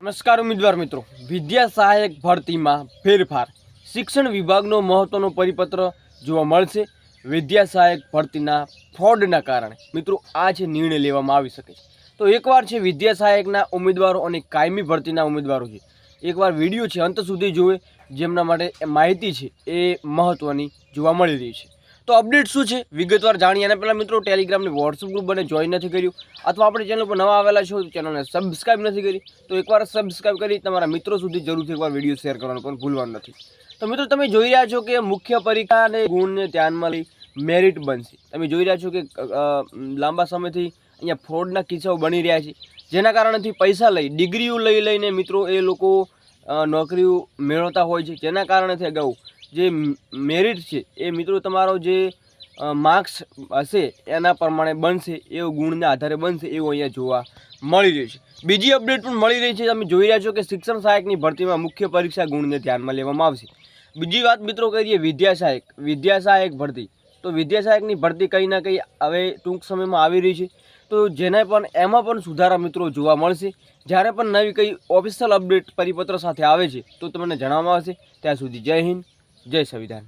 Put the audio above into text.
નમસ્કાર ઉમેદવાર મિત્રો, વિદ્યા સહાયક ભરતીમાં ફેરફાર. શિક્ષણ વિભાગનો મહત્વનો પરિપત્ર જોવા મળશે. વિદ્યા સહાયક ભરતીના ફ્રોડના કારણે મિત્રો આ જે નિર્ણય લેવામાં આવી શકે છે. તો એકવાર છે વિદ્યા સહાયકના ઉમેદવારો અને કાયમી ભરતીના ઉમેદવારો છે, એકવાર વિડીયો છે અંત સુધી જોવે, જેમના માટે માહિતી છે એ મહત્વની જોવા મળી રહી છે. તો અપડેટ શું છે વિગતવાર જાણીએ. અને પહેલાં મિત્રો ટેલિગ્રામની વોટ્સઅપ ગ્રુપ બને જોઈન નથી કર્યું અથવા આપણી ચેનલ પર નવા આવેલા છો ચેનલને સબસ્ક્રાઈબ નથી કરી તો એકવાર સબસ્ક્રાઈબ કરી તમારા મિત્રો સુધી જરૂરથી એકવાર વિડીયો શેર કરવાનું પણ ભૂલવાનું નથી. તો મિત્રો તમે જોઈ રહ્યા છો કે મુખ્ય પરીક્ષા અને ગુણને ધ્યાનમાં લઈ મેરિટ બનશે. તમે જોઈ રહ્યા છો કે લાંબા સમયથી અહીંયા ફ્રોડના કિસ્સાઓ બની રહ્યા છે, જેના કારણેથી પૈસા લઈ ડિગ્રીઓ લઈને મિત્રો એ લોકો નોકરીઓ મેળવતા હોય છે. જેના કારણેથી અગાઉ જે મેરિટ છે એ મિત્રો તમારો જે માર્ક્સ હશે એના પ્રમાણે બનશે, એવું ગુણના આધારે બનશે એવું અહીંયા જોવા મળી રહ્યું છે. બીજી અપડેટ પણ મળી રહી છે. તમે જોઈ રહ્યા છો કે શિક્ષણ સહાયકની ભરતીમાં મુખ્ય પરીક્ષા ગુણને ધ્યાનમાં લેવામાં આવશે. બીજી વાત મિત્રો કરીએ વિદ્યા સહાયક ભરતી. તો વિદ્યા સહાયકની ભરતી કંઈ ના કંઈ હવે ટૂંક સમયમાં આવી રહી છે, તો જેને પણ એમાં પણ સુધારા મિત્રો જોવા મળશે. જ્યારે પણ નવી કંઈ ઓફિશિયલ અપડેટ પરિપત્ર સાથે આવે છે તો તમને જણાવવામાં આવશે. ત્યાં સુધી જય હિન્દ, જય સંવિધાન.